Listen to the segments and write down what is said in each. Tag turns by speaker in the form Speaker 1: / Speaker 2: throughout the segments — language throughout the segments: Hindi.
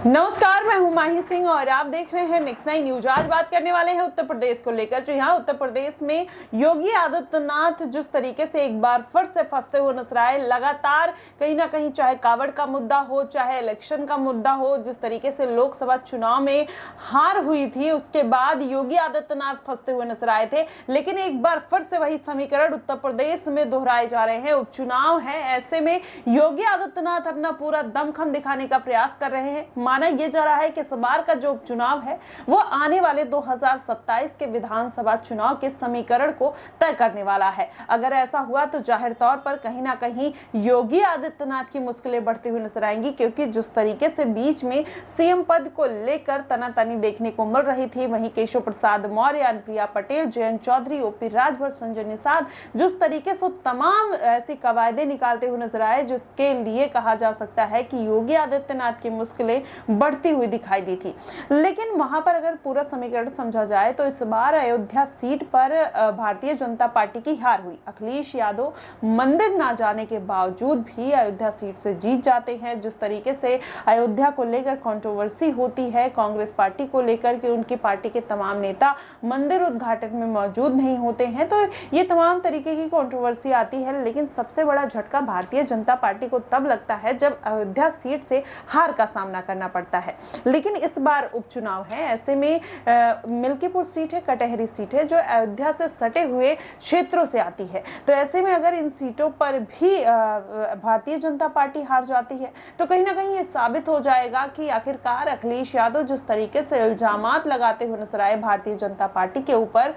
Speaker 1: नमस्कार, मैं हूं माही सिंह और आप देख रहे हैं नेक्स्ट 9 न्यूज। आज बात करने वाले हैं उत्तर प्रदेश को लेकर। जो यहाँ उत्तर प्रदेश में योगी आदित्यनाथ जिस तरीके से एक बार फिर से फंसते हुए नजर आए, लगातार कहीं ना कहीं चाहे कावड़ का मुद्दा हो, चाहे इलेक्शन का मुद्दा हो, जिस तरीके से लोकसभा चुनाव में हार हुई थी उसके बाद योगी आदित्यनाथ फंसते हुए नजर आए थे। लेकिन एक बार फिर से वही समीकरण उत्तर प्रदेश में दोहराए जा रहे हैं। उपचुनाव है, ऐसे में योगी आदित्यनाथ अपना पूरा दमखम दिखाने का प्रयास कर रहे हैं। माना यह जा रहा है कि इस बार का जो उपचुनाव है वो आने वाले 2027 के विधानसभा चुनाव के समीकरण को तय करने वाला है। अगर ऐसा हुआ तो जाहिर तौर पर कहीं ना कहीं योगी आदित्यनाथ की मुश्किलें बढ़ती हुई नजर आएंगी, क्योंकि जिस तरीके से बीच में सीएम पद को लेकर तनातनी देखने को मिल रही थी, वहीं केशव प्रसाद मौर्य, अनुप्रिया पटेल, जयंत चौधरी, ओपी राजभर, संजय निषाद जिस तरीके से तमाम ऐसी कवायदे निकालते हुए नजर आए जिसके लिए कहा जा सकता है कि योगी आदित्यनाथ की मुश्किलें बढ़ती हुई दिखाई दी थी। लेकिन वहां पर अगर पूरा समीकरण समझा जाए तो इस बार अयोध्या सीट पर भारतीय जनता पार्टी की हार हुई। अखिलेश यादव मंदिर ना जाने के बावजूद भी अयोध्या सीट से जीत जाते हैं। जिस तरीके से अयोध्या को लेकर कंट्रोवर्सी होती है कांग्रेस पार्टी को लेकर कि उनकी पार्टी के तमाम नेता मंदिर उद्घाटन में मौजूद नहीं होते हैं, तो ये तमाम तरीके की कंट्रोवर्सी आती है। लेकिन सबसे बड़ा झटका भारतीय जनता पार्टी को तब लगता है जब अयोध्या सीट से हार का सामना करना पड़ता है। लेकिन इस बार उपचुनाव है, ऐसे में मिल्कीपुर सीट है, कटहरी सीट है, जो अयोध्या से सटे हुए क्षेत्रों से आती है। तो ऐसे में अगर इन सीटों पर भी भारतीय जनता पार्टी हार जाती है तो कहीं ना कहीं ये साबित हो जाएगा कि आखिरकार अखिलेश यादव जिस तरीके से इल्जामात लगाते हुए नजर आए भारतीय जनता पार्टी के ऊपर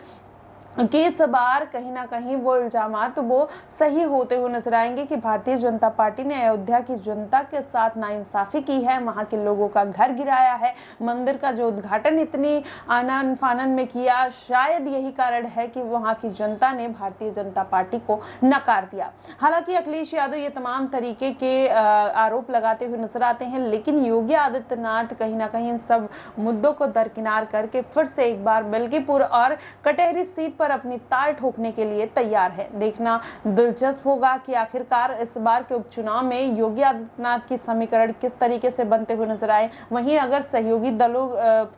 Speaker 1: कि इस बार कहीं ना कहीं वो इल्जामात वो सही होते हुए नजर आएंगे कि भारतीय जनता पार्टी ने अयोध्या की जनता के साथ नाइंसाफी की है, वहां के लोगों का घर गिराया है, मंदिर का जो उद्घाटन इतनी आनन फानन में किया, शायद यही कारण है कि वहां की जनता ने भारतीय जनता पार्टी को नकार दिया। हालांकि अखिलेश यादव ये तमाम तरीके के आरोप लगाते हुए नजर आते हैं, लेकिन योगी आदित्यनाथ कहीं ना कहीं इन सब मुद्दों को दरकिनार करके फिर से एक बार मिल्कीपुर और कटहरी सीट पर अपनी ताल ठोकने के लिए तैयार है। देखना दिलचस्प होगा कि आखिरकार इस बार के उपचुनाव में योगी आदित्यनाथ की समीकरण किस तरीके से बनते हुए नजर आए। वहीं अगर सहयोगी दलों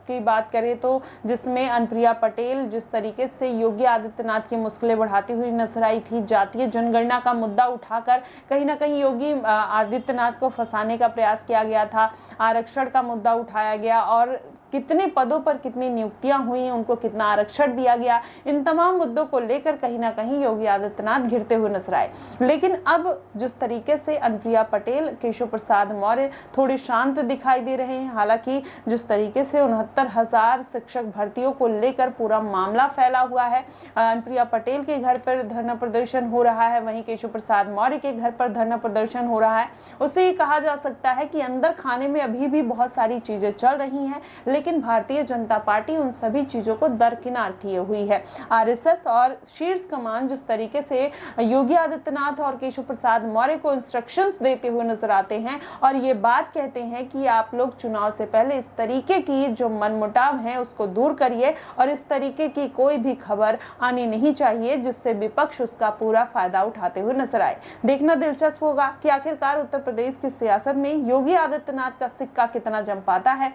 Speaker 1: की बात करें तो जिसमें अनुप्रिया पटेल जिस तरीके से योगी आदित्यनाथ की मुश्किलें बढ़ाती हुई नजर आई थी, जातीय जनगणना का मुद्दा उठाकर कहीं ना कहीं योगी आदित्यनाथ को फंसाने का प्रयास किया गया था, आरक्षण का मुद्दा उठाया गया और कितने पदों पर कितनी नियुक्तियां हुई, उनको कितना आरक्षण दिया गया, इन तमाम मुद्दों को लेकर कहीं ना कहीं योगी आदित्यनाथ घिरते हुए नजर आए। लेकिन अब जिस तरीके से अनुप्रिया पटेल, केशव प्रसाद मौर्य थोड़ी शांत दिखाई दे रहे हैं। हालांकि जिस तरीके से 69,000 शिक्षक भर्तियों को लेकर पूरा मामला फैला हुआ है, अनुप्रिया पटेल के घर पर धरना प्रदर्शन हो रहा है, वहीं केशव प्रसाद मौर्य के घर पर धरना प्रदर्शन हो रहा है, उससे ये कहा जा सकता है कि अंदर खाने में अभी भी बहुत सारी चीजें चल रही हैं। लेकिन भारतीय जनता पार्टी उन सभी चीजों को दरकिनार किए हुई है। आरएसएस और शीर्ष कमान जिस तरीके से योगी आदित्यनाथ और केशव प्रसाद मौर्य को इंस्ट्रक्शंस देते हुए नजर आते हैं और ये बात कहते हैं कि आप लोग चुनाव से पहले इस तरीके की जो मनमुटाव है उसको दूर करिए और इस तरीके की कोई भी खबर आनी नहीं चाहिए जिससे विपक्ष उसका पूरा फायदा उठाते हुए नजर आए। देखना दिलचस्प होगा कि आखिरकार उत्तर प्रदेश की सियासत में योगी आदित्यनाथ का सिक्का कितना जम पाता है।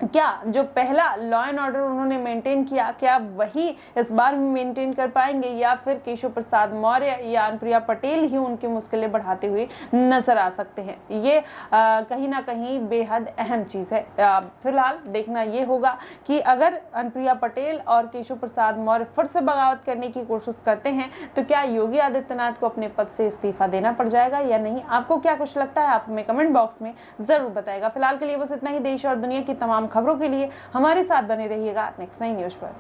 Speaker 1: क्या जो पहला लॉ एंड ऑर्डर उन्होंने मेंटेन किया, क्या वही इस बार भी मेंटेन कर पाएंगे या फिर केशव प्रसाद मौर्य या अनुप्रिया पटेल ही उनकी मुश्किलें बढ़ाते हुए नजर आ सकते हैं। ये कहीं ना कहीं बेहद अहम चीज है। फिलहाल देखना ये होगा कि अगर अनुप्रिया पटेल और केशव प्रसाद मौर्य फिर से बगावत करने की कोशिश करते हैं तो क्या योगी आदित्यनाथ को अपने पद से इस्तीफा देना पड़ जाएगा या नहीं। आपको क्या कुछ लगता है, आप हमें कमेंट बॉक्स में जरूर बताएगा। फिलहाल के लिए बस इतना ही। देश और दुनिया की तमाम खबरों के लिए हमारे साथ बने रहिएगा नेक्स्ट 9 न्यूज पर।